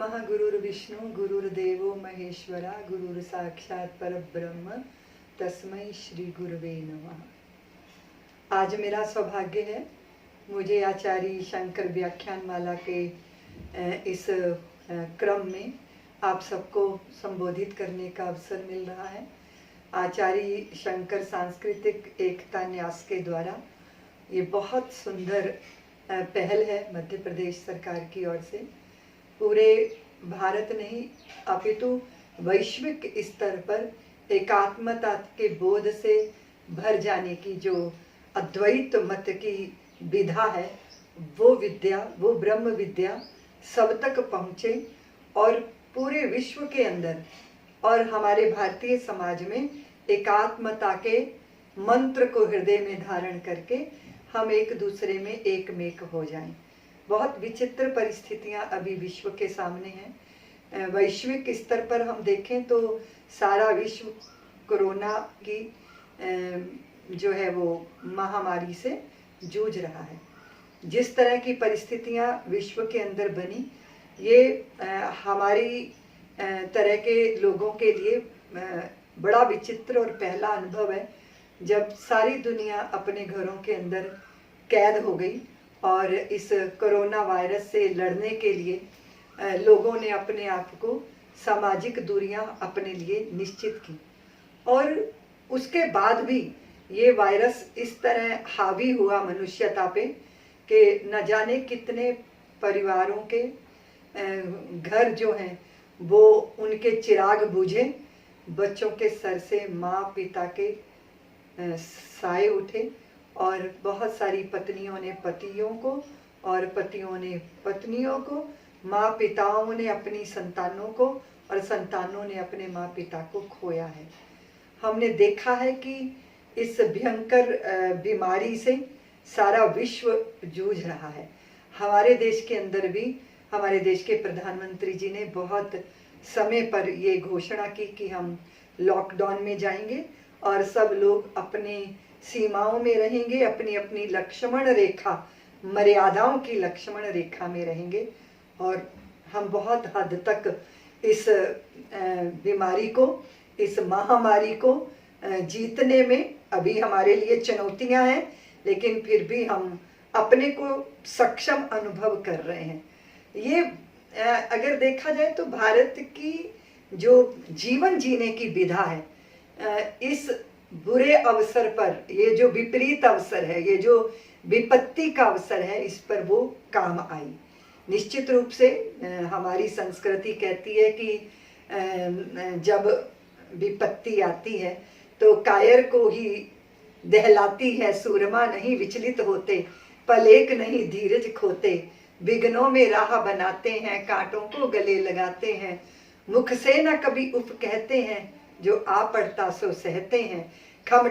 नमः। गुरुर्विष्णु गुरुर्देवो महेश्वरा गुरुर् साक्षात् परब्रह्म तस्मै श्री गुरुवे नमः। आज मेरा सौभाग्य है, मुझे आचार्य शंकर व्याख्यान माला के इस क्रम में आप सबको संबोधित करने का अवसर मिल रहा है। आचार्य शंकर सांस्कृतिक एकता न्यास के द्वारा ये बहुत सुंदर पहल है मध्य प्रदेश सरकार की ओर से। पूरे भारत नहीं अपितु वैश्विक स्तर पर एकात्मता के बोध से भर जाने की जो अद्वैत मत की विधा है, वो विद्या, वो ब्रह्म विद्या सब तक पहुँचे और पूरे विश्व के अंदर और हमारे भारतीय समाज में एकात्मता के मंत्र को हृदय में धारण करके हम एक दूसरे में एकमेक हो जाएं। बहुत विचित्र परिस्थितियां अभी विश्व के सामने हैं। वैश्विक स्तर पर हम देखें तो सारा विश्व कोरोना की जो है वो महामारी से जूझ रहा है। जिस तरह की परिस्थितियां विश्व के अंदर बनी, ये हमारी तरह के लोगों के लिए बड़ा विचित्र और पहला अनुभव है, जब सारी दुनिया अपने घरों के अंदर कैद हो गई और इस कोरोना वायरस से लड़ने के लिए लोगों ने अपने आप को सामाजिक दूरियां अपने लिए निश्चित की। और उसके बाद भी ये वायरस इस तरह हावी हुआ मनुष्यता पे कि न जाने कितने परिवारों के घर जो हैं वो उनके चिराग बुझे, बच्चों के सर से माँ पिता के साए उठे और बहुत सारी पत्नियों ने पतियों को और पतियों ने पत्नियों को, माँ पिताओं ने अपनी संतानों को और संतानों ने अपने माँ पिता को खोया है। हमने देखा है कि इस भयंकर बीमारी से सारा विश्व जूझ रहा है। हमारे देश के अंदर भी हमारे देश के प्रधानमंत्री जी ने बहुत समय पर ये घोषणा की कि हम लॉकडाउन में जाएंगे और सब लोग अपने सीमाओं में रहेंगे, अपनी अपनी लक्ष्मण रेखा, मर्यादाओं की लक्ष्मण रेखा में रहेंगे और हम बहुत हद तक इस बीमारी को, इस महामारी को जीतने में अभी हमारे लिए चुनौतियां हैं, लेकिन फिर भी हम अपने को सक्षम अनुभव कर रहे हैं। ये अगर देखा जाए तो भारत की जो जीवन जीने की विधा है, इस बुरे अवसर पर, ये जो विपरीत अवसर है, ये जो विपत्ति का अवसर है, इस पर वो काम आई। निश्चित रूप से हमारी संस्कृति कहती है कि जब विपत्ति आती है तो कायर को ही दहलाती है, सूरमा नहीं विचलित होते, पल एक नहीं धीरज खोते, विघ्नों में राह बनाते हैं, कांटों को गले लगाते हैं, मुख से न कभी उफ कहते हैं, जो आ पड़ता सो सहते हैं, खम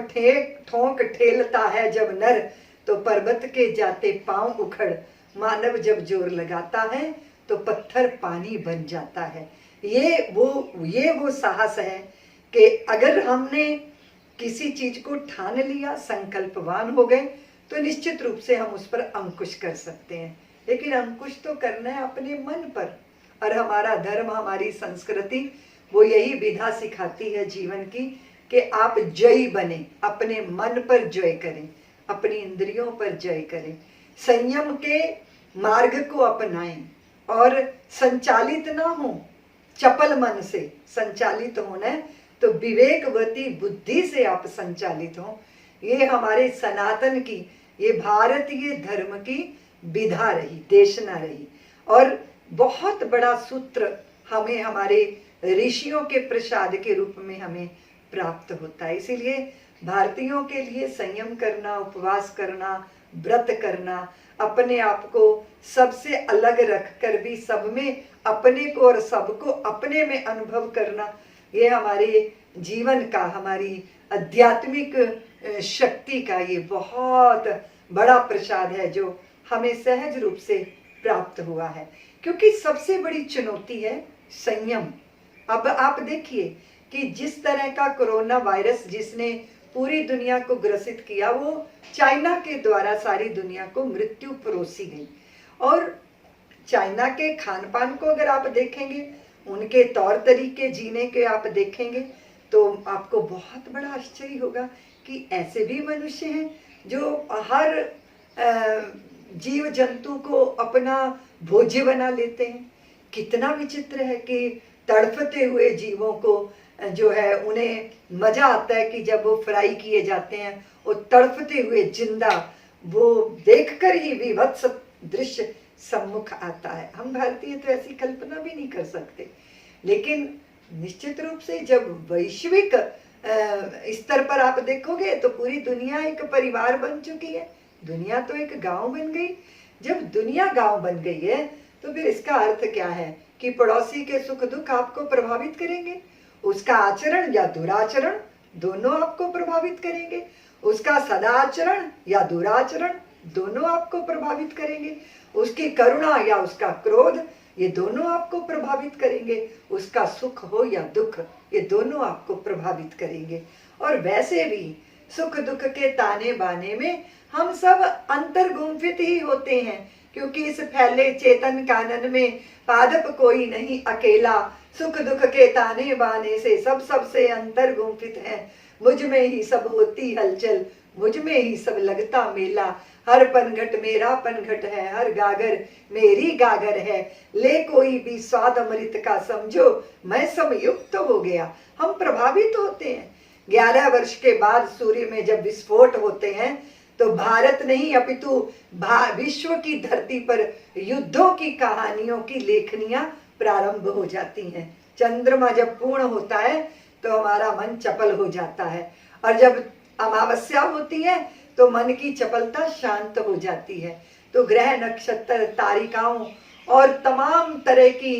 ठोंक ठेलता है जब नर, तो पर्वत के जाते पांव उखड़, मानव जब जोर लगाता है तो पत्थर पानी बन जाता है। ये वो साहस है कि अगर हमने किसी चीज को ठान लिया, संकल्पवान हो गए, तो निश्चित रूप से हम उस पर अंकुश कर सकते हैं। लेकिन अंकुश तो करना है अपने मन पर, और हमारा धर्म, हमारी संस्कृति वो यही विधा सिखाती है जीवन की कि आप जयी बने, अपने मन पर जय करें, अपनी इंद्रियों पर जय करें, संयम के मार्ग को अपनाएं और संचालित ना हो चपल मन से। संचालित होना है तो विवेकवती बुद्धि से आप संचालित हो। ये हमारे सनातन की, ये भारतीय धर्म की विधा रही, देशना रही, और बहुत बड़ा सूत्र हमें हमारे ऋषियों के प्रसाद के रूप में हमें प्राप्त होता है। इसीलिए भारतीयों के लिए संयम करना, उपवास करना, व्रत करना, अपने आप को सबसे अलग रखकर भी सब में अपने को और सबको अपने में अनुभव करना, ये हमारे जीवन का, हमारी आध्यात्मिक शक्ति का ये बहुत बड़ा प्रसाद है जो हमें सहज रूप से प्राप्त हुआ है। क्योंकि सबसे बड़ी चुनौती है संयम। अब आप देखिए कि जिस तरह का कोरोना वायरस जिसने पूरी दुनिया को ग्रसित किया, वो चाइना के द्वारा सारी दुनिया को मृत्यु परोसी गई। और चाइना के खान पान को अगर आप देखेंगे, उनके तौर तरीके जीने के आप देखेंगे, तो आपको बहुत बड़ा आश्चर्य होगा कि ऐसे भी मनुष्य हैं जो हर जीव जंतु को अपना भोज्य बना लेते हैं। कितना विचित्र है कि तड़फते हुए जीवों को जो है उन्हें मजा आता है कि जब वो फ्राई किए जाते हैं, वो तड़फते हुए जिंदा, वो देखकर ही विभत्स दृश्य सम्मुख आता है। हम भारतीय तो ऐसी कल्पना भी नहीं कर सकते। लेकिन निश्चित रूप से जब वैश्विक स्तर पर आप देखोगे तो पूरी दुनिया एक परिवार बन चुकी है, दुनिया तो एक गांव बन गई। जब दुनिया गांव बन गई है तो फिर इसका अर्थ क्या है कि पड़ोसी के सुख दुख आपको प्रभावित करेंगे, उसका आचरण या दुराचरण दोनों आपको प्रभावित करेंगे, उसका सदाचरण या दुराचरण दोनों आपको प्रभावित करेंगे, उसकी करुणा या उसका क्रोध ये दोनों आपको प्रभावित करेंगे, उसका सुख हो या दुख ये दोनों आपको प्रभावित करेंगे। और वैसे भी सुख दुख के ताने बाने में हम सब अंतर्गुम्फित ही होते हैं, क्योंकि इस फैले चेतन कानन में पादप कोई नहीं अकेला, सुख दुख के ताने बाने से सब सबसे अंतर्गुम्फित है। मुझ में ही सब होती हलचल, मुझ में ही सब लगता मेला, हर पनघट मेरा पनघट है, हर गागर मेरी गागर है, ले कोई भी स्वाद अमृत का समझो, मैं समयुक्त हो गया। हम प्रभावित होते हैं। 11 वर्ष के बाद सूर्य में जब विस्फोट होते हैं तो भारत नहीं अपितु विश्व की धरती पर युद्धों की कहानियों की लेखनियां प्रारंभ हो जाती हैं। चंद्रमा जब पूर्ण होता है तो हमारा मन चपल हो जाता है, और जब अमावस्या होती है तो मन की चपलता शांत हो जाती है। तो ग्रह नक्षत्र तारिकाओं और तमाम तरह की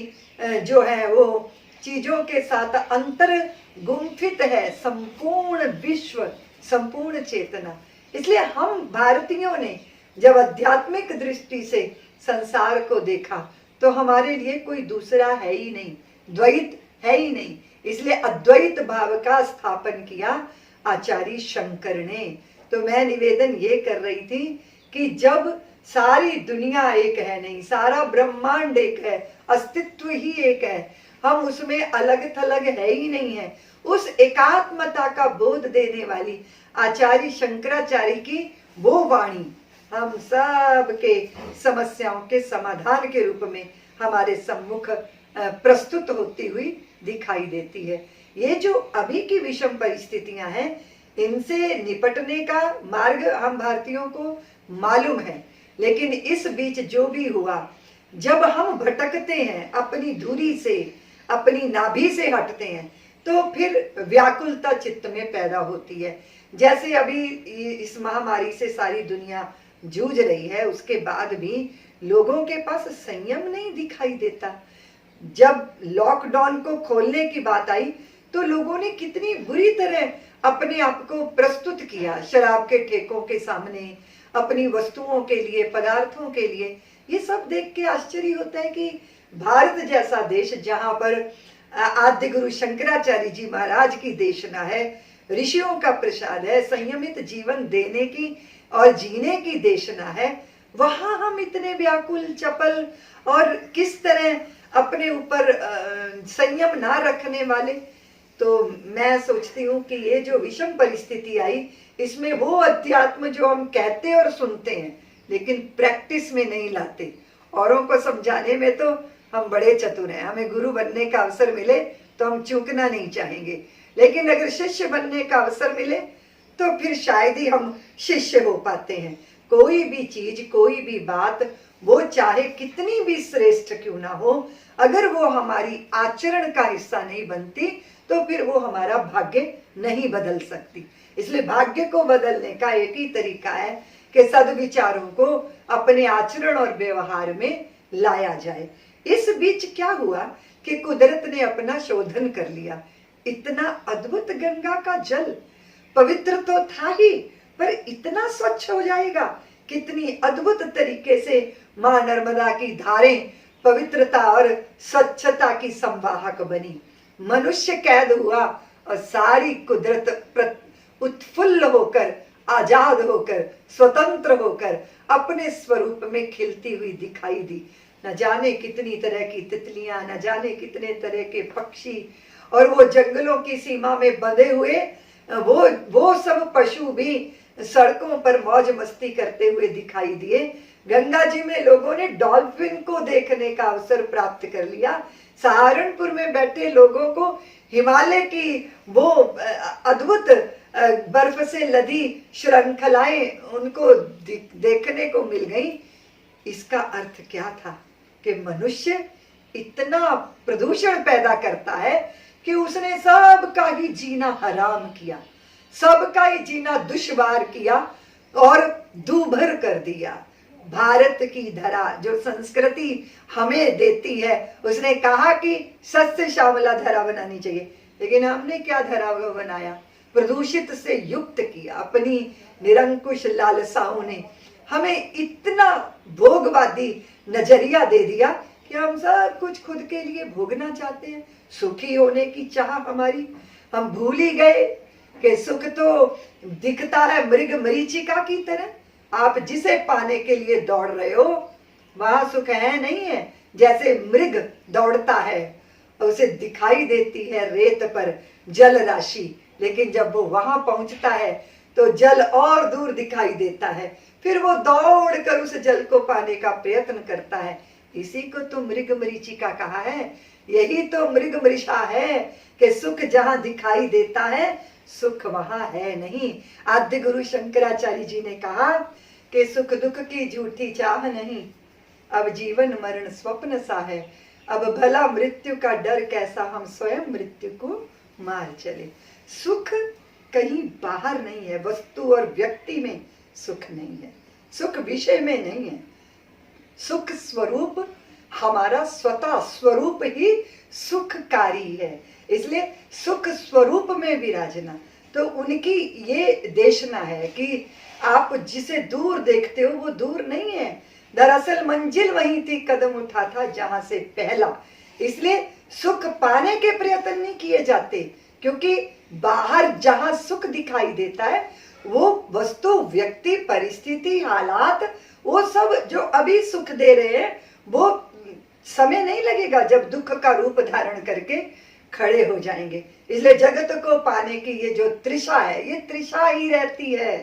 जो है वो चीजों के साथ अंतर गुम्फित है संपूर्ण विश्व, संपूर्ण चेतना। इसलिए हम भारतीयों ने जब आध्यात्मिक दृष्टि से संसार को देखा तो हमारे लिए कोई दूसरा है ही नहीं, द्वैत है ही नहीं। इसलिए अद्वैत भाव का स्थापन किया आचार्य शंकर ने। तो मैं निवेदन ये कर रही थी कि जब सारी दुनिया एक है नहीं, सारा ब्रह्मांड एक है, अस्तित्व ही एक है, हम उसमें अलग थलग है ही नहीं है, उस एकात्मता का बोध देने वाली आचार्य शंकराचार्य की वो वाणी हम सब के समस्याओं के समाधान के रूप में हमारे सम्मुख प्रस्तुत होती हुई दिखाई देती है। ये जो अभी की विषम परिस्थितियां हैं, इनसे निपटने का मार्ग हम भारतीयों को मालूम है, लेकिन इस बीच जो भी हुआ, जब हम भटकते हैं अपनी धुरी से, अपनी नाभि से हटते हैं, तो फिर व्याकुलता चित्त में पैदा होती है। जैसे अभी इस महामारी से सारी दुनिया जूझ रही है, उसके बाद भी लोगों के पास संयम नहीं दिखाई देता। जब लॉकडाउन को खोलने की बात आई तो लोगों ने कितनी बुरी तरह अपने आप को प्रस्तुत किया शराब के ठेकों के सामने, अपनी वस्तुओं के लिए, पदार्थों के लिए। ये सब देख के आश्चर्य होता है कि भारत जैसा देश, जहां पर आद्य गुरु शंकराचार्य जी महाराज की देशना है, ऋषियों का प्रसाद है, संयमित जीवन देने की और जीने की देशना है, वहां हम इतने व्याकुल चपल और किस तरह अपने ऊपर संयम ना रखने वाले। तो मैं सोचती हूँ कि ये जो विषम परिस्थिति आई, इसमें वो अध्यात्म जो हम कहते और सुनते हैं लेकिन प्रैक्टिस में नहीं लाते, औरों को समझाने में तो हम बड़े चतुर हैं, हमें गुरु बनने का अवसर मिले तो हम चूकना नहीं चाहेंगे, लेकिन अगर शिष्य बनने का अवसर मिले तो फिर शायद ही हम शिष्य हो पाते हैं। कोई भी चीज, कोई भी बात, वो चाहे कितनी भी श्रेष्ठ क्यों ना हो, अगर वो हमारी आचरण का हिस्सा नहीं बनती तो फिर वो हमारा भाग्य नहीं बदल सकती। इसलिए भाग्य को बदलने का एक ही तरीका है कि सद्विचारों को अपने आचरण और व्यवहार में लाया जाए। इस बीच क्या हुआ कि कुदरत ने अपना शोधन कर लिया। इतना अद्भुत गंगा का जल पवित्र तो था ही, पर इतना स्वच्छ हो जाएगा, कितनी अद्भुत तरीके से मां नर्मदा की धारें पवित्रता और स्वच्छता की संवाहक बनी। मनुष्य कैद हुआ और सारी कुदरत उत्फुल्ल होकर, आजाद होकर, स्वतंत्र होकर अपने स्वरूप में खिलती हुई दिखाई दी। न जाने कितनी तरह की तितलियां, न जाने कितने तरह के पक्षी, और वो जंगलों की सीमा में बंधे हुए वो सब पशु भी सड़कों पर मौज मस्ती करते हुए दिखाई दिए। गंगा जी में लोगों ने डॉल्फिन को देखने का अवसर प्राप्त कर लिया। सहारनपुर में बैठे लोगों को हिमालय की वो अद्भुत बर्फ से लदी श्रृंखलाएं उनको देखने को मिल गई। इसका अर्थ क्या था कि मनुष्य इतना प्रदूषण पैदा करता है कि उसने सबका ही जीना हराम किया, सबका ही जीना दुश्वार किया और दूभर कर दिया। भारत की धरा जो संस्कृति हमें देती है, उसने कहा कि सस्य श्यामला धरा बनानी चाहिए, लेकिन हमने क्या धरा बनाया? प्रदूषित से युक्त किया। अपनी निरंकुश लालसाओं ने हमें इतना भोगवादी नजरिया दे दिया कि हम सब कुछ खुद के लिए भोगना चाहते हैं। सुखी होने की चाह हमारी, हम भूल ही गए कि सुख तो दिखता है मृग मरीचिका की तरह। आप जिसे पाने के लिए दौड़ रहे हो वहां सुख है नहीं है। जैसे मृग दौड़ता है, उसे दिखाई देती है रेत पर जल राशि, लेकिन जब वो वहां पहुंचता है तो जल और दूर दिखाई देता है। फिर वो दौड़कर उस जल को पाने का प्रयत्न करता है। इसी को तो मृग मरीचिका कहा है। यही तो मृग मृषा है कि सुख जहां दिखाई देता है सुख वहां है नहीं। आद्य गुरु शंकराचार्य जी ने कहा कि सुख दुख की झूठी चाह नहीं, अब जीवन मरण स्वप्न सा है। अब भला मृत्यु का डर कैसा, हम स्वयं मृत्यु को मार चले। सुख कहीं बाहर नहीं है, वस्तु और व्यक्ति में सुख नहीं है, सुख विषय में नहीं है। सुख स्वरूप हमारा स्वतः स्वरूप ही सुखकारी है। इसलिए सुख स्वरूप में विराजना। तो उनकी ये देशना है कि आप जिसे दूर देखते हो वो दूर नहीं है, दरअसल मंजिल वही थी, कदम उठा था जहां से पहला। इसलिए सुख पाने के प्रयत्न नहीं किए जाते, क्योंकि बाहर जहां सुख दिखाई देता है वो वस्तु, व्यक्ति, परिस्थिति, हालात, वो सब जो अभी सुख दे रहे हैं वो समय नहीं लगेगा जब दुख का रूप धारण करके खड़े हो जाएंगे। इसलिए जगत को पाने की ये जो तृषा है, ये तृषा ही रहती है।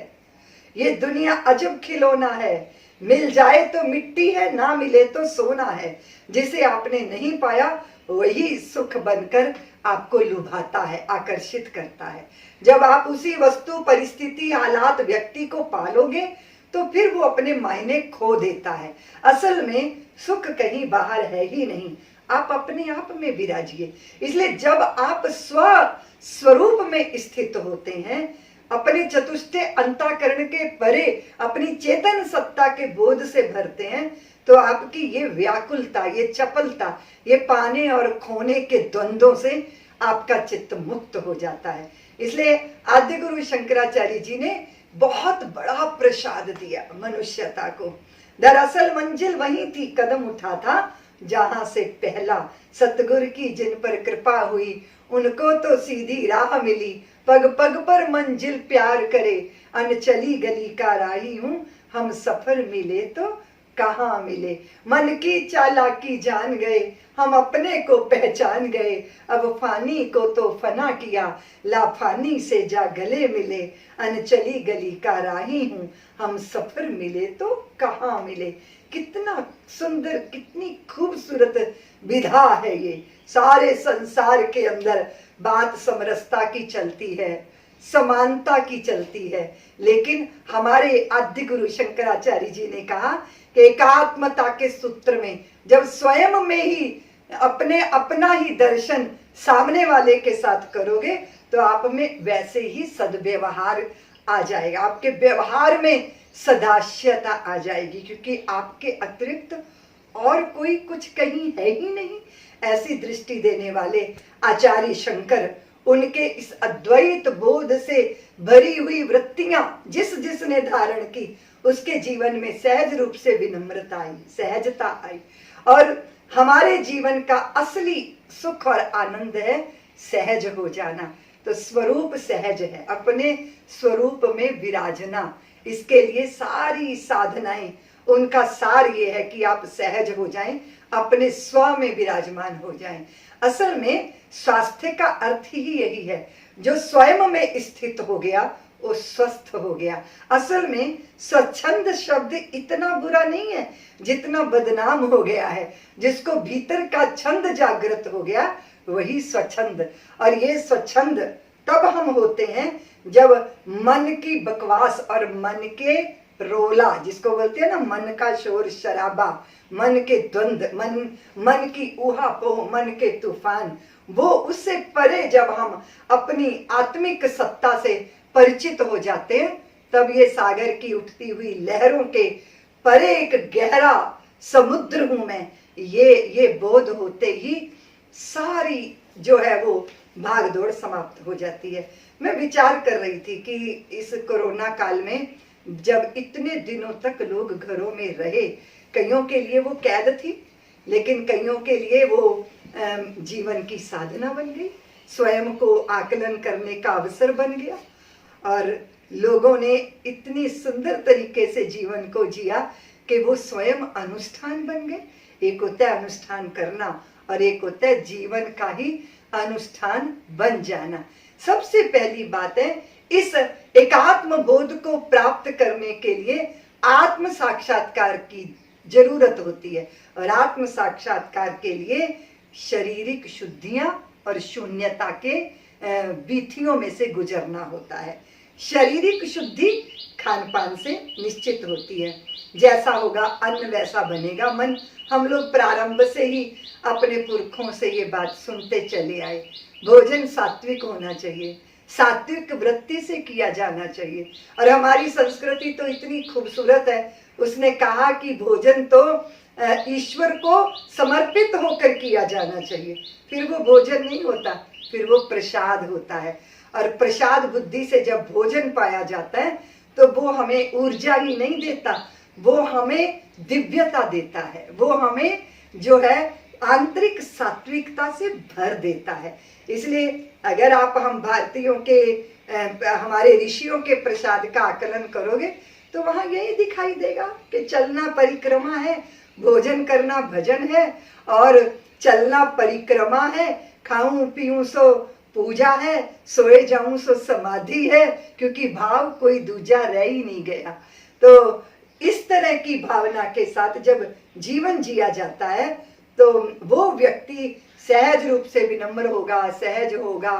ये दुनिया अजब खिलौना है, मिल जाए तो मिट्टी है, ना मिले तो सोना है। जिसे आपने नहीं पाया वही सुख बनकर आपको लुभाता है, आकर्षित करता है। जब आप उसी वस्तु, परिस्थिति, हालात, व्यक्ति को पालोगे तो फिर वो अपने मायने खो देता है। असल में सुख कहीं बाहर है ही नहीं, आप अपने आप में विराजिए। इसलिए जब आप स्वरूप में स्थित होते हैं, अपने चतुष्टय अंतःकरण के परे अपनी चेतन सत्ता के बोध से भरते हैं, तो आपकी ये व्याकुलता, ये चपलता, ये पाने और खोने के द्वंद्वों से आपका चित्त मुक्त हो जाता है। इसलिए आद्य गुरु शंकराचार्य जी ने बहुत बड़ा प्रसाद दिया मनुष्यता को। दरअसल मंजिल वही थी, कदम उठा था जहां से पहला। सतगुरु की जिन पर कृपा हुई उनको तो सीधी राह मिली। पग पग पर मंजिल प्यार करे, अनचली गली का राही हूँ, हम सफर मिले तो कहाँ मिले। मन की चालाकी जान गए, हम अपने को पहचान गए। अब फानी को तो फना किया, लाफानी से जा गले मिले। अनचली गली का राही हूँ, हम सफर मिले तो कहाँ मिले। कितना सुंदर, कितनी खूबसूरत विधा है ये। सारे संसार के अंदर बात समरसता की चलती है, समानता की चलती है, लेकिन हमारे आद्य गुरु शंकराचार्य जी ने कहा कि एकात्मता के सूत्र में जब स्वयं में ही अपना ही दर्शन सामने वाले के साथ करोगे तो आप में वैसे ही सद्व्यवहार आ जाएगा, आपके व्यवहार में सदास्यता आ जाएगी, क्योंकि आपके अतिरिक्त और कोई कुछ कहीं है ही नहीं। ऐसी दृष्टि देने वाले आचार्य शंकर, उनके इस अद्वैत बोध से भरी हुई वृत्तियां जिस जिसने धारण की उसके जीवन में सहज रूप से विनम्रता आई, सहजता आई। और हमारे जीवन का असली सुख और आनंद है सहज हो जाना। तो स्वरूप सहज है, अपने स्वरूप में विराजना। इसके लिए सारी साधनाएं उनका सार ये है कि आप सहज हो जाएं, अपने स्व में विराजमान हो जाएं। असल में स्वास्थ्य का अर्थ ही यही है, जो स्वयं में स्थित हो गया वो स्वस्थ हो गया। असल में स्वच्छंद शब्द इतना बुरा नहीं है जितना बदनाम हो गया है। जिसको भीतर का छंद जागृत हो गया वही स्वच्छंद। और ये स्वच्छंद तब हम होते हैं जब मन की बकवास और मन के रोला, जिसको बोलते हैं ना मन का शोर शराबा, मन के द्वंद, मन की ऊहापोह, मन के तूफान, वो उससे परे जब हम अपनी आत्मिक सत्ता से परिचित हो जाते हैं, तब ये सागर की उठती हुई लहरों के परे एक गहरा समुद्र हूं मैं, ये बोध होते ही सारी जो है वो भागदौड़ समाप्त हो जाती है। मैं विचार कर रही थी कि इस कोरोना काल में जब इतने दिनों तक लोग घरों में रहे, कईयों के लिए वो कैद थी, लेकिन कईयों के लिए वो जीवन की साधना बन गई, स्वयं को आकलन करने का अवसर बन गया। और लोगों ने इतनी सुंदर तरीके से जीवन को जिया कि वो स्वयं अनुष्ठान बन गए। एक होता है अनुष्ठान करना और एक होता है जीवन का ही अनुष्ठान बन जाना। सबसे पहली बात है, इस एकात्म बोध को प्राप्त करने के लिए आत्म साक्षात्कार की जरूरत होती है। और आत्म साक्षात्कार के लिए शारीरिक शुद्धियां और शून्यता के बीथियों में से गुजरना होता है। शारीरिक शुद्धि खान पान से निश्चित होती है, जैसा होगा अन्न वैसा बनेगा मन। हम लोग प्रारंभ से ही अपने पुरखों से ये बात सुनते चले आए, भोजन सात्विक होना चाहिए, सात्विक वृत्ति से किया जाना चाहिए। और हमारी संस्कृति तो इतनी खूबसूरत है, उसने कहा कि भोजन तो ईश्वर को समर्पित होकर किया जाना चाहिए। फिर वो भोजन नहीं होता, फिर वो प्रसाद होता है। और प्रसाद बुद्धि से जब भोजन पाया जाता है तो वो हमें ऊर्जा ही नहीं देता, वो हमें दिव्यता देता है, वो हमें जो है आंतरिक सात्विकता से भर देता है। इसलिए अगर आप हम भारतीयों के हमारे ऋषियों के प्रसाद का आकलन करोगे तो वहां यही दिखाई देगा कि चलना परिक्रमा है, भोजन करना भजन है, और चलना परिक्रमा है, खाऊं पीऊं सो पूजा है, सोए जाऊं सो समाधि है, क्योंकि भाव कोई दूजा रह ही नहीं गया। तो इस तरह की भावना के साथ जब जीवन जिया जाता है तो वो व्यक्ति सहज रूप से विनम्र होगा, सहज होगा,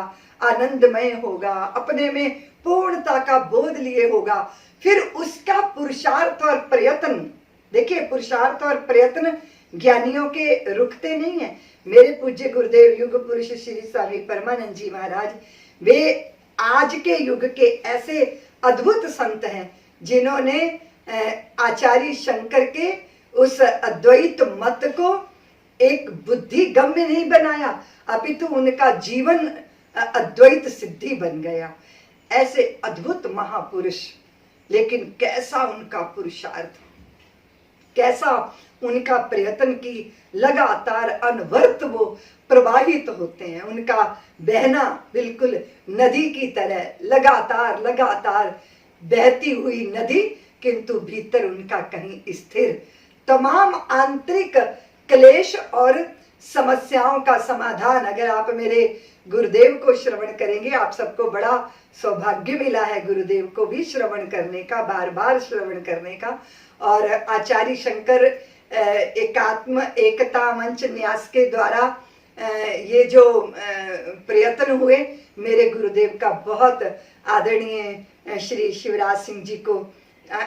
आनंदमय होगा, अपने में पूर्णता का बोध लिए होगा। फिर उसका पुरुषार्थ और प्रयत्न, देखिए पुरुषार्थ और प्रयत्न ज्ञानियों के रुकते नहीं है। मेरे पूज्य गुरुदेव युग पुरुष श्री स्वामी परमानंद जी महाराज, वे आज के युग के ऐसे अद्भुत संत हैं जिन्होंने आचार्य शंकर के उस अद्वैत मत को एक बुद्धि गम्य नहीं बनाया, अपितु उनका जीवन अद्वैत सिद्धि बन गया। ऐसे अद्भुत महापुरुष, लेकिन कैसा उनका पुरुषार्थ, कैसा उनका प्रयत्न की लगातार अनवरत वो प्रवाहित होते हैं। उनका बहना बिल्कुल नदी की तरह लगातार लगातार बहती हुई नदी, किंतु भीतर उनका कहीं स्थिर। तमाम आंतरिक क्लेश और समस्याओं का समाधान, अगर आप मेरे गुरुदेव को श्रवण करेंगे, आप सबको बड़ा सौभाग्य मिला है गुरुदेव को भी श्रवण करने का, बार बार श्रवण करने का। और आचार्य शंकर एकात्म एकता मंच न्यास के द्वारा ये जो प्रयत्न हुए, मेरे गुरुदेव का बहुत आदरणीय श्री शिवराज सिंह जी को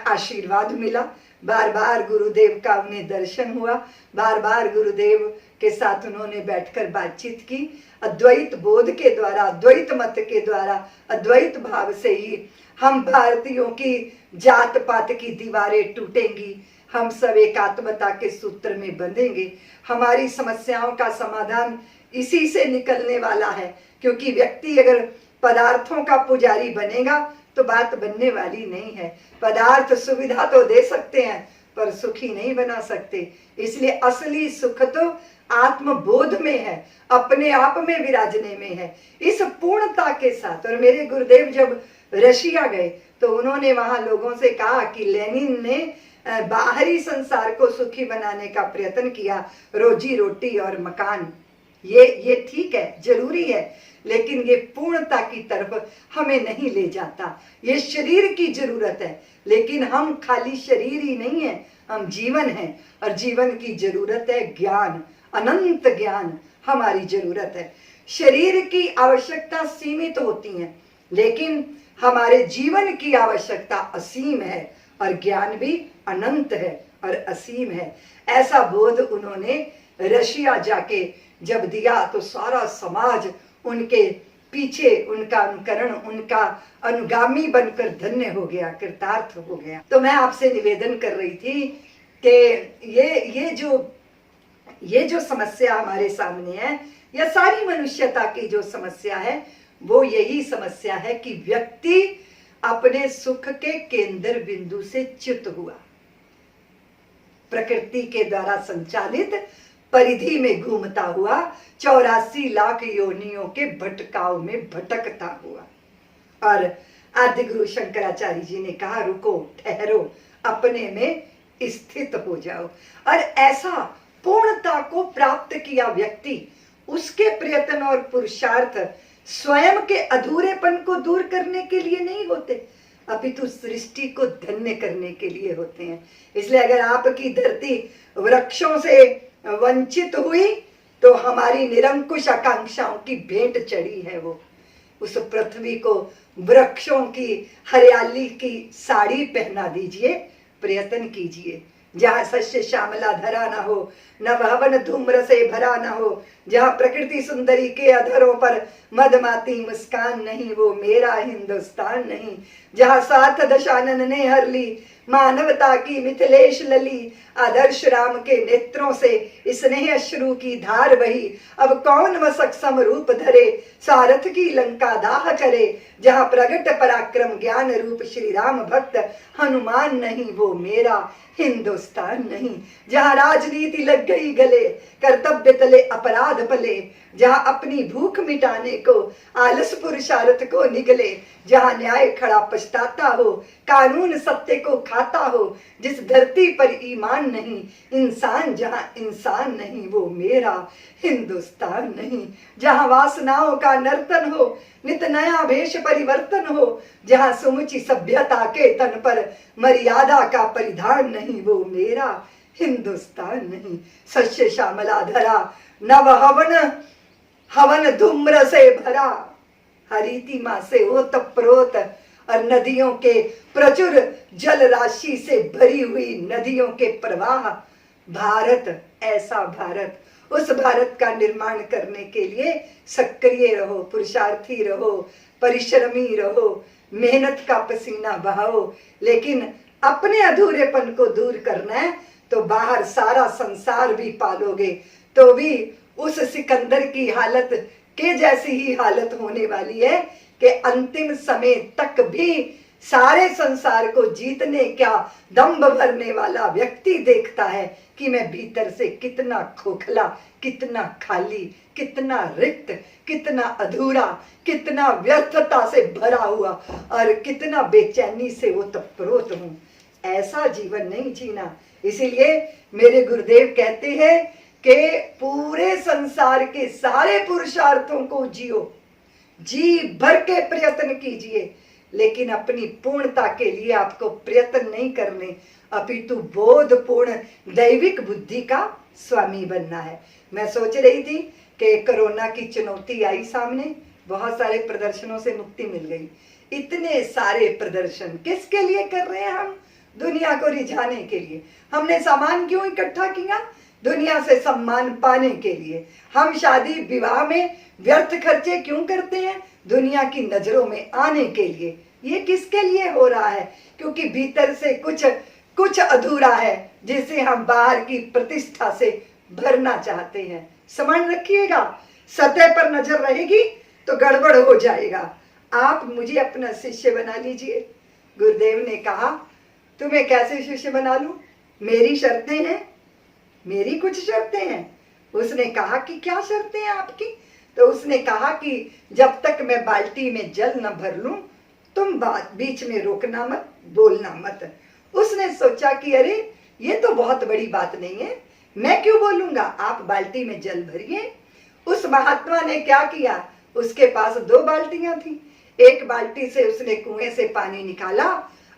आशीर्वाद मिला। बार बार गुरुदेव का उन्हें दर्शन हुआ, बार बार गुरुदेव के साथ उन्होंने बैठकर बातचीत की। अद्वैत बोध के द्वारा, अद्वैत मत के द्वारा, अद्वैत भाव से ही हम भारतीयों की जात पात की दीवारें टूटेंगी, हम सब एकात्मता के सूत्र में बंधेंगे। हमारी समस्याओं का समाधान इसी से निकलने वाला है, क्योंकि व्यक्ति अगर पदार्थों का पुजारी बनेगा तो बात बनने वाली नहीं है। पदार्थ सुविधा तो दे सकते हैं पर सुखी नहीं बना सकते। इसलिए असली सुख तो आत्मबोध में है, अपने आप में विराजने में है, इस पूर्णता के साथ। और मेरे गुरुदेव जब रशिया गए तो उन्होंने वहां लोगों से कहा कि लेनिन ने बाहरी संसार को सुखी बनाने का प्रयत्न किया, रोजी रोटी और मकान, ये ठीक है, जरूरी है, लेकिन ये पूर्णता की तरफ हमें नहीं ले जाता। ये शरीर की जरूरत है, लेकिन हम खाली शरीर ही नहीं है, हम जीवन हैं, और जीवन की जरूरत है ज्ञान, अनंत ज्ञान हमारी जरूरत है। शरीर की आवश्यकता सीमित होती है, लेकिन हमारे जीवन की आवश्यकता असीम है, और ज्ञान भी अनंत है और असीम है। ऐसा बोध उन्होंने रशिया जाके जब दिया तो सारा समाज उनके पीछे, उनका अनुकरण, उनका अनुगामी बनकर धन्य हो गया, कृतार्थ हो गया। तो मैं आपसे निवेदन कर रही थी कि ये जो समस्या हमारे सामने है, या सारी मनुष्यता की जो समस्या है, वो यही समस्या है कि व्यक्ति अपने सुख के केंद्र बिंदु से च्युत हुआ, प्रकृति के द्वारा संचालित परिधि में घूमता हुआ, 84 लाख योनियों के भटकाव में भटकता हुआ। और आदि गुरु शंकराचार्य जी ने कहा, रुको, ठहरो, अपने में स्थित हो जाओ। और ऐसा पूर्णता को प्राप्त किया व्यक्ति, उसके प्रयत्न और पुरुषार्थ स्वयं के अधूरेपन को दूर करने के लिए नहीं होते, अपितु सृष्टि को धन्य करने के लिए होते हैं। इसलिए अगर आपकी धरती वृक्षों से वंचित हुई, तो हमारी निरंकुश आकांक्षाओं की भेंट चढ़ी है वो। उस पृथ्वी को वृक्षों की हरियाली की साड़ी पहना दीजिए, प्रयत्न कीजिए। जहाँ सस्य श्यामला धरा ना हो, नभ हवन धूम्र से भरा ना हो, जहाँ प्रकृति सुंदरी के अधरों पर मदमाती मुस्कान नहीं, वो मेरा हिंदुस्तान नहीं। जहाँ साथ दशानन ने हर ली मानवता की मिथिलेश लली, आदर्श राम के नेत्रों से स्नेह अश्रु की धार बही, अब कौन व सक्षम रूप धरे, सारथ की लंका दाह करे। जहाँ प्रगट पराक्रम ज्ञान रूप श्री राम भक्त, हनुमान नहीं, वो मेरा हिंदुस्तान नहीं। जहाँ राजनीति लग गई गले, कर्तव्य तले अपराध पले, जहाँ अपनी भूख मिटाने को आलस पुरुषार्थ को निगले, जहाँ न्याय खड़ा पछताता हो, कानून सत्य को खाता हो, जिस धरती पर ईमान नहीं, इंसान जहाँ इंसान नहीं, वो मेरा हिंदुस्तान नहीं। जहाँ वासनाओं का नर्तन हो, नित नया भेष परिवर्तन हो, जहाँ सुमुची सभ्यता के तन पर मर्यादा का परिधान नहीं, वो मेरा हिंदुस्तान नहीं। सस्य श्यामला धरा, नव हवन धूम्र से भरा, हरितिमा से ओतप्रोत, और नदियों के प्रचुर जल राशि से भरी हुई नदियों के प्रवाह। भारत, ऐसा भारत, उस भारत का निर्माण करने के लिए सक्रिय रहो, पुरुषार्थी रहो, परिश्रमी रहो, मेहनत का पसीना बहाओ। लेकिन अपने अधूरेपन को दूर करना है तो बाहर सारा संसार भी पालोगे तो भी उस सिकंदर की हालत के जैसी ही हालत होने वाली है कि अंतिम समय तक भी सारे संसार को जीतने का दम्भ भरने वाला व्यक्ति देखता है कि मैं भीतर से कितना खोखला, कितना खाली, कितना रिक्त, कितना अधूरा, कितना व्यर्थता से भरा हुआ और कितना बेचैनी से वो तत्परोत हूँ। ऐसा जीवन नहीं जीना। इसीलिए मेरे गुरुदेव कहते हैं कि पूरे संसार के सारे पुरुषार्थों को जियो, जी भर के प्रयत्न कीजिए, लेकिन अपनी पूर्णता के लिए आपको प्रयत्न नहीं करने, अपितु बोधपूर्ण दैविक बुद्धि का स्वामी बनना है। मैं सोच रही थी कि कोरोना की चुनौती आई सामने, बहुत सारे प्रदर्शनों से मुक्ति मिल गई। इतने सारे प्रदर्शन किसके लिए कर रहे हैं हम? दुनिया को रिझाने के लिए। हमने सामान क्यों इकट्ठा किया? दुनिया से सम्मान पाने के लिए। हम शादी विवाह में व्यर्थ खर्चे क्यों करते हैं? दुनिया की नजरों में आने के लिए। ये किसके लिए हो रहा है? क्योंकि भीतर से कुछ अधूरा है जिसे हम बाहर की प्रतिष्ठा से भरना चाहते हैं। समझ रखिएगा, सतह पर नजर रहेगी तो गड़बड़ हो जाएगा। आप मुझे अपना शिष्य बना लीजिए। गुरुदेव ने कहा, तुम्हें कैसे शिष्य बना लूं? मेरी शर्तें हैं, मेरी कुछ शर्तें हैं। उसने कहा कि क्या शर्तें हैं आपकी? तो उसने कहा कि जब तक मैं बाल्टी में जल न भर लूं, तुम बीच में रोकना मत, बोलना मत। उसने सोचा कि अरे ये तो बहुत बड़ी बात नहीं है, मैं क्यों बोलूंगा, आप बाल्टी में जल भरिए। उस महात्मा ने क्या किया, उसके पास 2 बाल्टियां थी। एक बाल्टी से उसने कुएं से पानी निकाला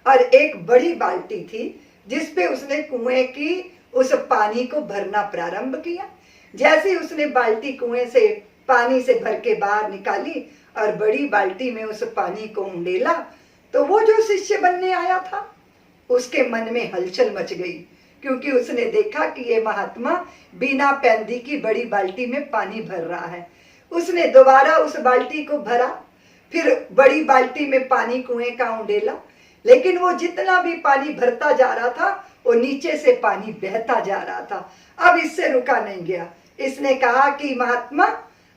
और एक बड़ी बाल्टी थी जिसपे उसने कुएं की उस पानी को भरना प्रारंभ किया। जैसे उसने बाल्टी कुएं से पानी से भर के बाहर निकाली और बड़ी बाल्टी में उस पानी को उंडेला, तो वो जो शिष्य बनने आया था उसके मन में हलचल मच गई, क्योंकि उसने देखा कि ये महात्मा बिना पैंदी की बड़ी बाल्टी में पानी भर रहा है। उसने दोबारा उस बाल्टी को भरा, फिर बड़ी बाल्टी में पानी कुएं का उंडेला, लेकिन वो जितना भी पानी भरता जा रहा था वो नीचे से पानी बहता जा रहा था। अब इससे रुका नहीं गया। इसने कहा कि महात्मा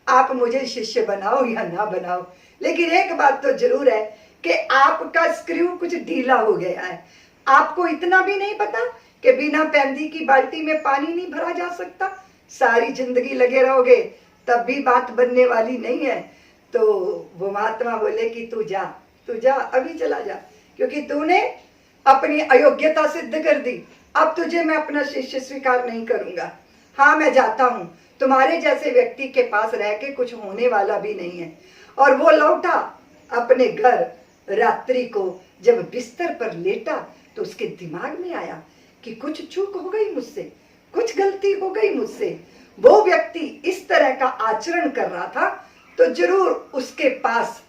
आप मुझे शिष्य बनाओ या ना बनाओ, लेकिन एक बात तो जरूर है कि आपका स्क्रू कुछ ढीला हो गया है। आपको इतना भी नहीं पता कि बिना पैंदी की बाल्टी में पानी नहीं भरा जा सकता? सारी जिंदगी लगे रहोगे तब भी बात बनने वाली नहीं है। तो वो महात्मा बोले कि तू जा, अभी चला जा, क्योंकि तूने अपनी अयोग्यता सिद्ध कर दी। अब तुझे मैं अपना शिष्य स्वीकार नहीं करूंगा। हाँ, मैं जाता हूं, तुम्हारे जैसे व्यक्ति के पास रह के कुछ होने वाला भी नहीं है। और वो लौटा अपने घर। रात्रि को जब बिस्तर पर लेटा तो उसके दिमाग में आया कि कुछ चूक हो गई मुझसे, कुछ गलती हो गई मुझसे। वो व्यक्ति इस तरह का आचरण कर रहा था तो जरूर उसके पास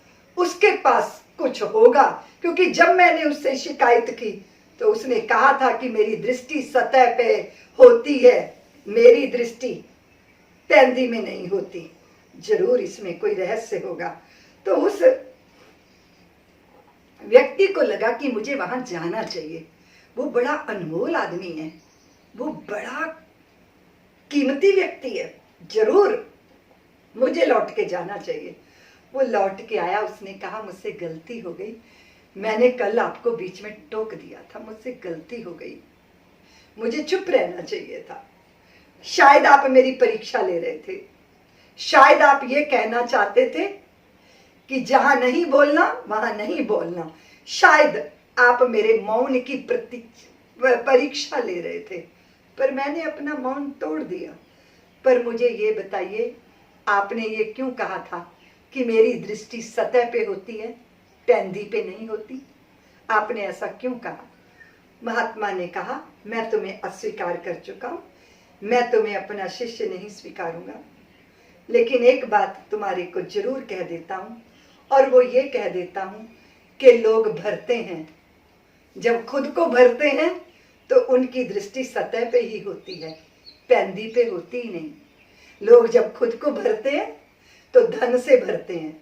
कुछ होगा, क्योंकि जब मैंने उससे शिकायत की तो उसने कहा था कि मेरी दृष्टि सतह पे होती है, मेरी दृष्टि पैंदी में नहीं होती। जरूर इसमें कोई रहस्य होगा। तो उस व्यक्ति को लगा कि मुझे वहां जाना चाहिए। वो बड़ा अनमोल आदमी है, वो बड़ा कीमती व्यक्ति है, जरूर मुझे लौट के जाना चाहिए। वो लौट के आया, उसने कहा मुझसे गलती हो गई, मैंने कल आपको बीच में टोक दिया था, मुझसे गलती हो गई, मुझे चुप रहना चाहिए था। शायद आप मेरी परीक्षा ले रहे थे, शायद आप ये कहना चाहते थे कि जहां नहीं बोलना वहां नहीं बोलना, शायद आप मेरे मौन की परीक्षा ले रहे थे, पर मैंने अपना मौन तोड़ दिया। पर मुझे ये बताइए, आपने ये क्यों कहा था कि मेरी दृष्टि सतह पे होती है, पैंदी पे नहीं होती? आपने ऐसा क्यों कहा? महात्मा ने कहा, मैं तुम्हें अस्वीकार कर चुका हूं, मैं तुम्हें अपना शिष्य नहीं स्वीकारूंगा, लेकिन एक बात तुम्हारे को जरूर कह देता हूं, और वो ये कह देता हूं कि लोग भरते हैं, जब खुद को भरते हैं तो उनकी दृष्टि सतह पे ही होती है, पैंदी पे होती ही नहीं। लोग जब खुद को भरते हैं तो धन से भरते हैं,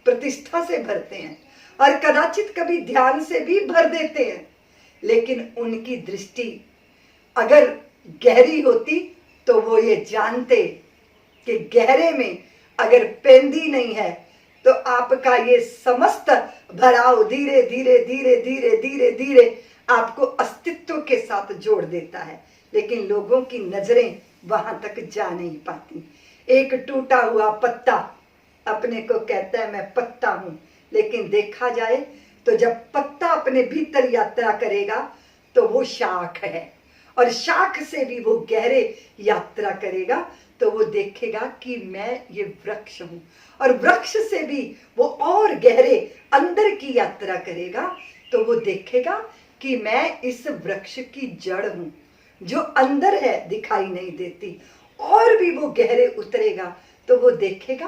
प्रतिष्ठा से भरते हैं, और कदाचित कभी ध्यान से भी भर देते हैं, लेकिन उनकी दृष्टि अगर गहरी होती तो वो ये जानते कि गहरे में अगर पैंदी नहीं है तो आपका ये समस्त भराव धीरे धीरे धीरे धीरे धीरे धीरे आपको अस्तित्व के साथ जोड़ देता है, लेकिन लोगों की नजरें वहां तक जा नहीं पाती। एक टूटा हुआ पत्ता अपने को कहता है मैं पत्ता हूं, लेकिन देखा जाए तो जब पत्ता अपने भीतर यात्रा करेगा तो वो शाख है, और शाख से भी वो गहरे यात्रा करेगा तो वो देखेगा कि मैं ये वृक्ष हूं, और वृक्ष से भी वो और गहरे अंदर की यात्रा करेगा तो वो देखेगा कि मैं इस वृक्ष की जड़ हूं जो अंदर है, दिखाई नहीं देती। और भी वो गहरे उतरेगा तो वो देखेगा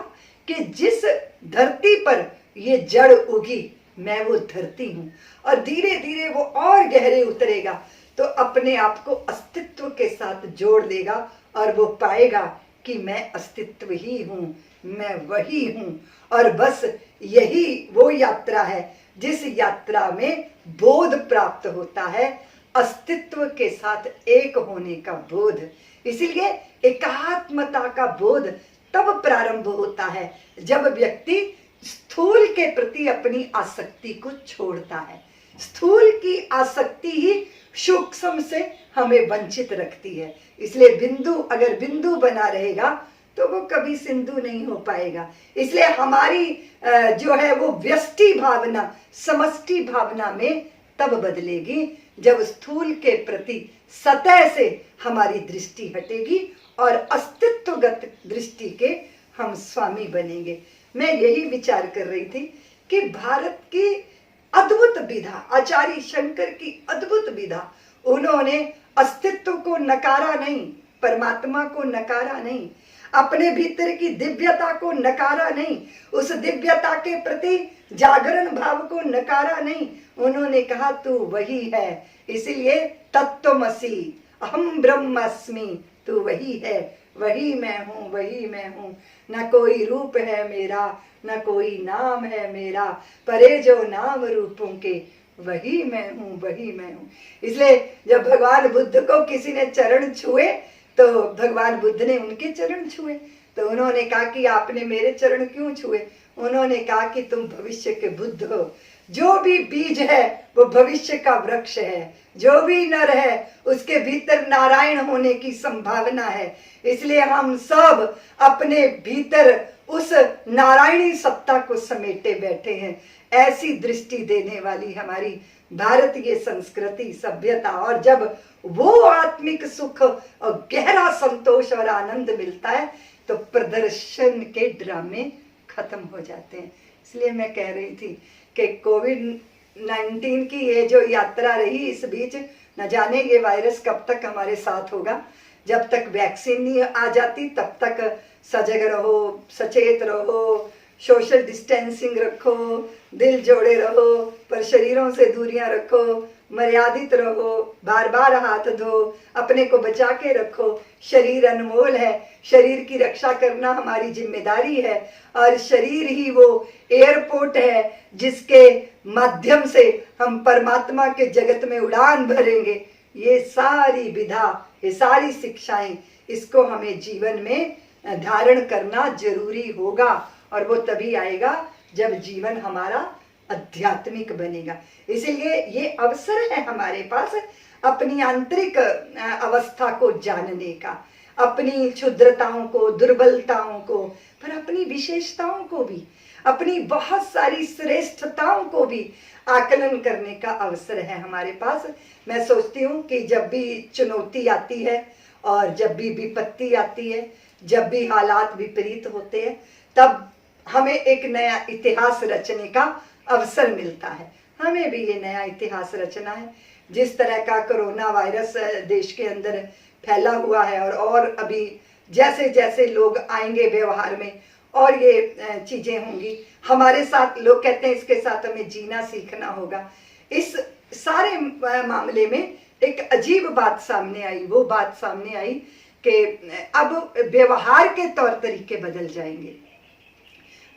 कि जिस धरती पर ये जड़ उगी मैं वो धरती हूं, और धीरे धीरे वो और गहरे उतरेगा तो अपने आप को अस्तित्व के साथ जोड़ लेगा, और वो पाएगा कि मैं अस्तित्व ही हूं, मैं वही हूं। और बस यही वो यात्रा है जिस यात्रा में बोध प्राप्त होता है, अस्तित्व के साथ एक होने का बोध। इसीलिए एकात्मता का बोध तब प्रारंभ होता है जब व्यक्ति स्थूल के प्रति अपनी आसक्ति को छोड़ता है। स्थूल की आसक्ति ही सूक्ष्म से हमें वंचित रखती है। इसलिए बिंदु अगर बिंदु बना रहेगा तो वो कभी सिंधु नहीं हो पाएगा। इसलिए हमारी जो है वो व्यष्टि भावना समष्टि भावना में तब बदलेगी जब स्थूल के प्रति सतह से हमारी दृष्टि हटेगी और अस्तित्वगत दृष्टि के हम स्वामी बनेंगे। मैं यही विचार कर रही थी कि भारत की अद्भुत विधा, आचार्य शंकर की अद्भुत विधा, उन्होंने अस्तित्व को नकारा नहीं, परमात्मा को नकारा नहीं, अपने भीतर की दिव्यता को नकारा नहीं, उस दिव्यता के प्रति जागरण भाव को नकारा नहीं। उन्होंने कहा तू वही है, इसलिए तत्त्वमसि अहम ब्रह्मास्मि, तू वही है, वही मैं हूँ, वही मैं हूँ। न कोई रूप है मेरा, न कोई नाम है मेरा, परे जो नाम रूपों के, वही मैं हूँ, वही मैं हूँ। इसलिए जब भगवान बुद्ध को किसी ने चरण छुए तो भगवान बुद्ध ने उनके चरण छुए, तो उन्होंने कहा कि आपने मेरे चरण क्यों छुए? उन्होंने कहा कि तुम भविष्य के बुद्ध हो, जो भी बीज है वो भविष्य का वृक्ष है, जो भी नर है उसके भीतर नारायण होने की संभावना है। इसलिए हम सब अपने भीतर उस नारायणी सत्ता को समेटे बैठे हैं। ऐसी दृष्टि देने वाली हमारी भारतीय संस्कृति, सभ्यता, और जब वो आत्मिक सुख और गहरा संतोष और आनंद मिलता है तो प्रदर्शन के ड्रामे खत्म हो जाते हैं। इसलिए मैं कह रही थी कि कोविड-19 की ये जो यात्रा रही, इस बीच न जाने ये वायरस कब तक हमारे साथ होगा। जब तक वैक्सीन नहीं आ जाती तब तक सजग रहो, सचेत रहो, सोशल डिस्टेंसिंग रखो, दिल जोड़े रहो, पर शरीरों से दूरियां रखो, मर्यादित रहो, बार बार हाथ धो, अपने को बचा के रखो। शरीर अनमोल है, शरीर की रक्षा करना हमारी जिम्मेदारी है, और शरीर ही वो एयरपोर्ट है जिसके माध्यम से हम परमात्मा के जगत में उड़ान भरेंगे। ये सारी विधा, ये सारी शिक्षाएं, इसको हमें जीवन में धारण करना जरूरी होगा, और वो तभी आएगा जब जीवन हमारा आध्यात्मिक बनेगा। इसीलिए ये अवसर है हमारे पास अपनी आंतरिक अवस्था को जानने का, अपनी क्षुद्रताओं को, दुर्बलताओं को, पर अपनी विशेषताओं को भी, अपनी बहुत सारी श्रेष्ठताओं को भी आकलन करने का अवसर है हमारे पास। मैं सोचती हूँ कि जब भी चुनौती आती है और जब भी विपत्ति आती है, जब भी हालात विपरीत होते हैं, तब हमें एक नया इतिहास रचने का अवसर मिलता है। हमें भी ये नया इतिहास रचना है। जिस तरह का कोरोना वायरस देश के अंदर फैला हुआ है, और अभी जैसे जैसे लोग आएंगे व्यवहार में और ये चीजें होंगी हमारे साथ, लोग कहते हैं इसके साथ हमें जीना सीखना होगा। इस सारे मामले में एक अजीब बात सामने आई। वो बात सामने आई कि अब व्यवहार के तौर तरीके बदल जाएंगे।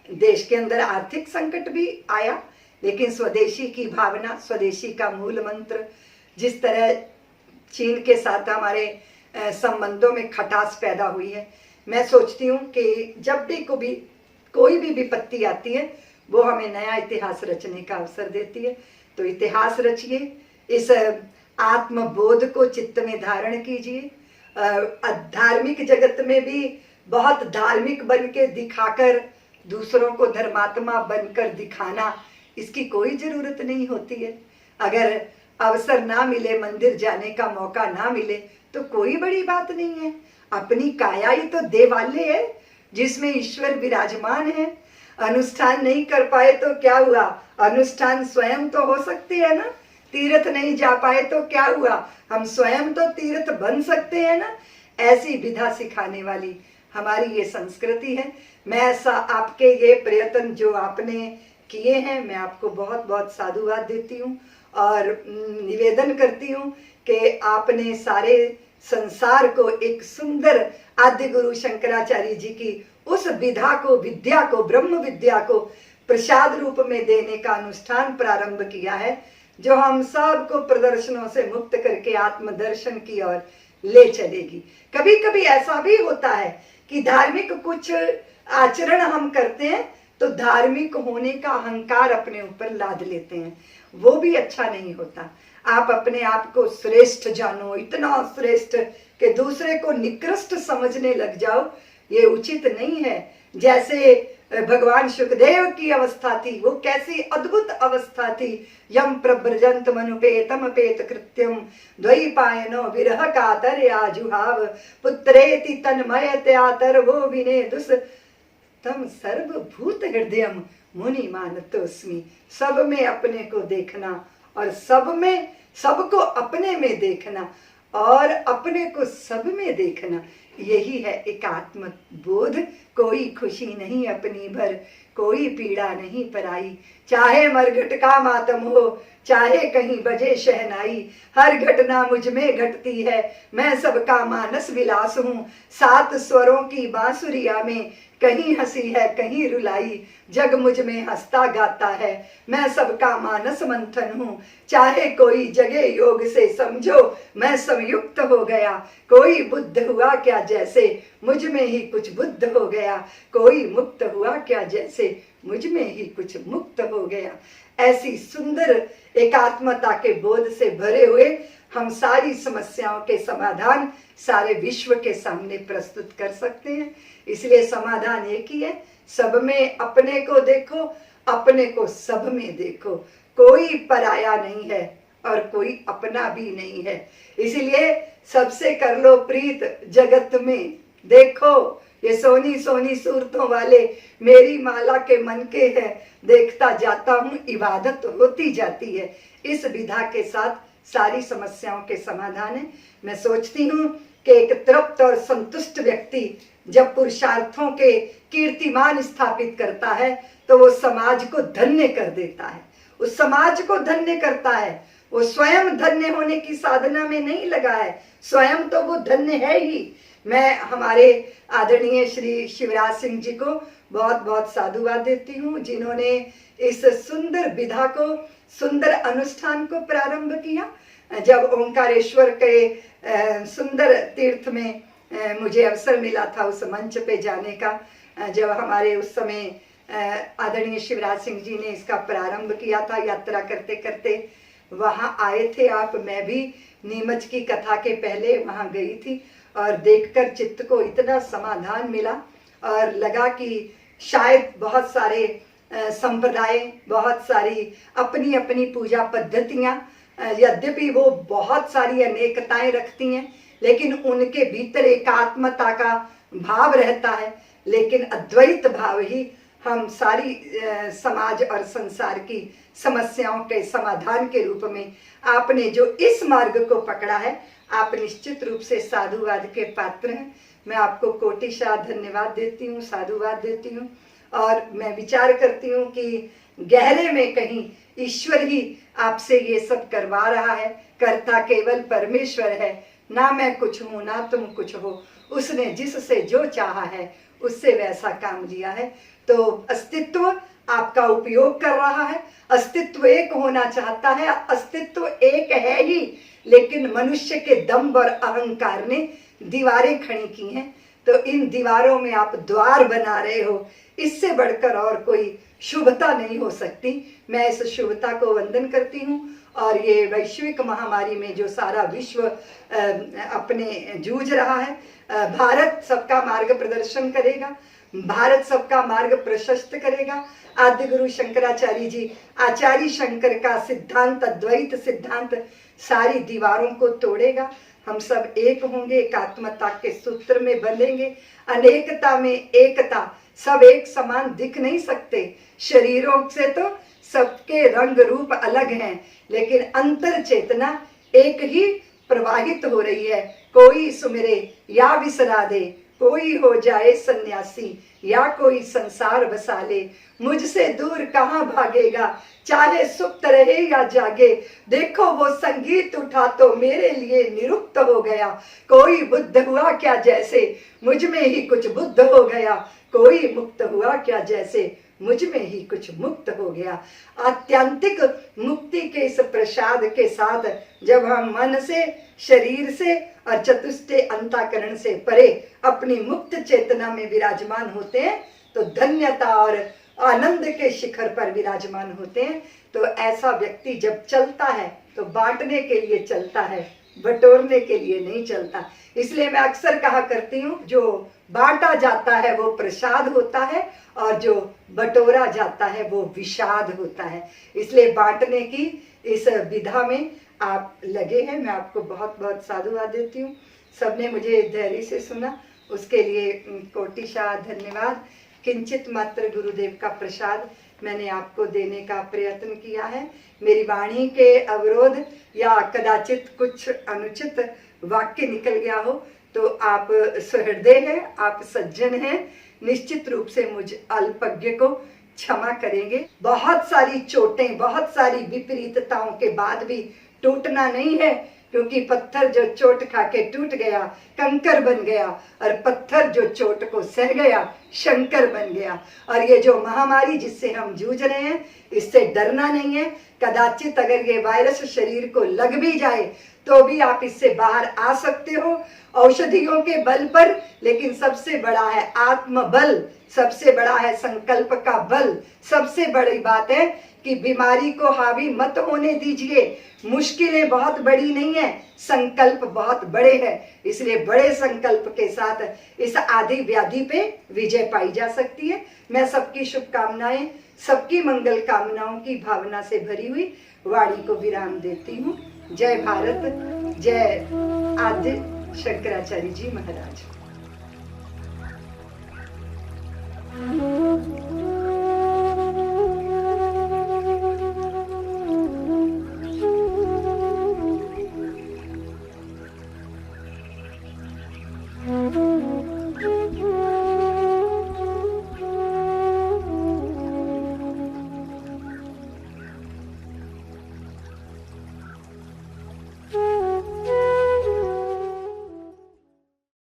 देश के अंदर आर्थिक संकट भी आया, लेकिन स्वदेशी की भावना, स्वदेशी का मूल मंत्र, जिस तरह चीन के साथ हमारे संबंधों में खटास पैदा हुई है, मैं सोचती हूँ कि जब भी कोई भी विपत्ति आती है वो हमें नया इतिहास रचने का अवसर देती है। तो इतिहास रचिए, इस आत्मबोध को चित्त में धारण कीजिए। धार्मिक जगत में भी बहुत धार्मिक बन के दिखाकर दूसरों को धर्मात्मा बनकर दिखाना, इसकी कोई जरूरत नहीं होती है। अगर अवसर ना मिले, मंदिर जाने का मौका ना मिले, तो कोई बड़ी बात नहीं है। अपनी काया ही तो देवालय है जिसमें ईश्वर विराजमान है। अनुष्ठान नहीं कर पाए तो क्या हुआ, अनुष्ठान स्वयं तो हो सकते हैं ना। तीर्थ नहीं जा पाए तो क्या हुआ, हम स्वयं तो तीर्थ बन सकते हैं ना। ऐसी विधा सिखाने वाली हमारी ये संस्कृति है। मैं ऐसा आपके ये प्रयत्न जो आपने किए हैं, मैं आपको बहुत बहुत साधुवाद देती हूँ और निवेदन करती हूँ कि आपने सारे संसार को एक सुंदर आदि गुरु शंकराचार्य जी की उस विधा को, विद्या को, ब्रह्म विद्या को प्रसाद रूप में देने का अनुष्ठान प्रारंभ किया है, जो हम सब को प्रदर्शनों से मुक्त करके आत्मदर्शन की ओर ले चलेगी। कभी कभी ऐसा भी होता है कि धार्मिक कुछ आचरण हम करते हैं तो धार्मिक होने का अहंकार अपने ऊपर लाद लेते हैं, वो भी अच्छा नहीं होता। आप अपने आप को श्रेष्ठ जानो, इतना श्रेष्ठ कि दूसरे को निकृष्ट समझने लग जाओ, ये उचित नहीं है। जैसे भगवान सुखदेव की अवस्था थी, वो कैसी अद्भुत अवस्था थी। यम प्रव्रजंत मनुपेतम पेत कृत्यम द्वैपायनो विरह कातर आजुहाव पुत्रेति तन्मयत्यातर वो विने दुस तम सर्वभूत हृदयम मुनि मानतोस्मि। सब में अपने को देखना और सबको अपने में देखना और अपने को सब में देखना, यही है एकात्म बोध। कोई खुशी नहीं अपनी भर, कोई पीड़ा नहीं पराई। चाहे मरघट का मातम हो, चाहे कहीं बजे शहनाई, हर घटना मुझ में घटती है, मैं सबका मानस विलास हूँ। सात स्वरों की बांसुरिया में कहीं हंसी है कहीं रुलाई, जग मुझ में हंसता गाता है, मैं सबका मानस मंथन हूँ। चाहे कोई जगे योग से समझो मैं संयुक्त हो गया, कोई बुद्ध हुआ क्या जैसे मुझ में ही कुछ बुद्ध हो गया, कोई मुक्त हुआ क्या जैसे मुझ में ही कुछ मुक्त हो गया। ऐसी सुंदर एकात्मता के बोध से भरे हुए हम सारी समस्याओं के समाधान सारे विश्व के सामने प्रस्तुत कर सकते हैं। इसलिए समाधान एक ही है, सब में अपने को देखो, अपने को सब में देखो। कोई पराया नहीं है और कोई अपना भी नहीं है, इसलिए सबसे कर लो प्रीत जगत में। देखो ये सोनी सोनी सूरतों वाले मेरी माला के मन के हैं, देखता जाता हूँ इबादत होती जाती है। इस विधा के साथ सारी समस्याओं के समाधान है। मैं सोचती हूँ कि एक तृप्त और संतुष्ट व्यक्ति जब पुरुषार्थों के कीर्तिमान स्थापित करता है तो वो समाज को धन्य कर देता है, उस समाज को धन्य करता है। वो स्वयं धन्य होने की साधना में नहीं लगा है, स्वयं तो वो धन्य है ही। मैं हमारे आदरणीय श्री शिवराज सिंह जी को बहुत बहुत साधुवाद देती हूँ, जिन्होंने इस सुंदर विधा को, सुंदर अनुष्ठान को प्रारंभ किया। जब ओंकारेश्वर के सुंदर तीर्थ में मुझे अवसर मिला था उस मंच पे जाने का, जब हमारे उस समय आदरणीय शिवराज सिंह जी ने इसका प्रारंभ किया था, यात्रा करते करते वहाँ आए थे आप। मैं भी नीमच की कथा के पहले वहाँ गई थी और देखकर चित्त को इतना समाधान मिला और लगा कि शायद बहुत सारे संप्रदाय, बहुत सारी अपनी अपनी पूजा पद्धतियाँ, यद्यपि वो बहुत सारी अनेकताएं रखती हैं, लेकिन उनके भीतर एकात्मता का भाव रहता है। लेकिन अद्वैत भाव ही हम सारी समाज और संसार की समस्याओं के समाधान के रूप में, आपने जो इस मार्ग को पकड़ा है, आप निश्चित रूप से साधुवाद के पात्र हैं। मैं आपको कोटिशाह धन्यवाद देती हूँ, साधुवाद देती हूँ। और मैं विचार करती हूँ कि गहरे में कहीं ईश्वर ही आपसे ये सब करवा रहा है। कर्ता केवल परमेश्वर है, ना मैं कुछ हूँ ना तुम कुछ हो। उसने जिससे जो चाहा है उससे वैसा काम लिया है। तो अस्तित्व आपका उपयोग कर रहा है, अस्तित्व एक होना चाहता है, अस्तित्व एक है ही, लेकिन मनुष्य के दंभ और अहंकार ने दीवारें खड़ी की हैं। तो इन दीवारों में आप द्वार बना रहे हो, इससे बढ़कर और कोई शुभता नहीं हो सकती। मैं इस शुभता को वंदन करती हूँ। और ये वैश्विक महामारी में जो सारा विश्व अपने जूझ रहा है, भारत सबका मार्ग प्रदर्शन करेगा, भारत सबका मार्ग प्रशस्त करेगा। आद्य गुरु शंकराचार्य जी, आचार्य शंकर का सिद्धांत, अद्वैत सिद्धांत सारी दीवारों को तोड़ेगा। हम सब एक होंगे, एकात्मता के सूत्र में बंधेंगे। अनेकता में एकता, सब एक समान दिख नहीं सकते, शरीरों से तो सबके रंग रूप अलग हैं, लेकिन अंतर चेतना एक ही प्रवाहित हो रही है। कोई सुमिरे या विसरा दे, कोई हो जाए सन्यासी या कोई संसार बसा ले, मुझसे दूर कहाँ भागेगा, चाहे सुप्त रहे या जागे। देखो वो संगीत उठा तो मेरे लिए निरुक्त हो गया, कोई बुद्ध हुआ क्या जैसे मुझ में ही कुछ बुद्ध हो गया, कोई मुक्त हुआ क्या जैसे मुझ में ही कुछ मुक्त हो गया। आत्यंतिक मुक्ति के इस प्रसाद के साथ जब हम मन से, शरीर से और चतुष्टय अंतःकरण से परे अपनी मुक्त चेतना में विराजमान होते हैं तो धन्यता और आनंद के शिखर पर विराजमान होते हैं। तो ऐसा व्यक्ति जब चलता है तो बांटने के लिए चलता है, बटोरने के लिए नहीं चलता। इसलिए मैं अक्सर कहा करती हूँ, जो बांटा जाता है वो प्रसाद होता है, और जो बटोरा जाता है वो विषाद होता है। इसलिए बांटने की इस विधा में आप लगे हैं। मैं आपको बहुत बहुत साधुवाद देती हूँ। सबने मुझे धैर्य से सुना, उसके लिए कोटिशाह धन्यवाद। किंचित मात्र गुरुदेव का प्रसाद मैंने आपको देने का प्रयत्न किया है। मेरी वाणी के अवरोध या कदाचित कुछ अनुचित वाक्य निकल गया हो तो आप सुहृदय हैं, आप सज्जन हैं, निश्चित रूप से मुझ अल्पज्ञ को क्षमा करेंगे। बहुत सारी चोटें, बहुत सारी विपरीतताओं के बाद भी टूटना नहीं है, क्योंकि पत्थर जो चोट खा के टूट गया कंकर बन गया, और पत्थर जो चोट को सह गया शंकर बन गया। और ये जो महामारी जिससे हम जूझ रहे हैं, इससे डरना नहीं है। कदाचित अगर ये वायरस शरीर को लग भी जाए तो भी आप इससे बाहर आ सकते हो औषधियों के बल पर, लेकिन सबसे बड़ा है आत्मबल, सबसे बड़ा है संकल्प का बल। सबसे बड़ी बात है कि बीमारी को हावी मत होने दीजिए। मुश्किलें बहुत बड़ी नहीं है, संकल्प बहुत बड़े हैं। इसलिए बड़े संकल्प के साथ इस आदि व्याधि पे विजय पाई जा सकती है। मैं सबकी शुभकामनाएं, सबकी मंगल कामनाओं की भावना से भरी हुई वाणी को विराम देती हूँ। जय भारत, जय आद्य शंकराचार्य जी महाराज।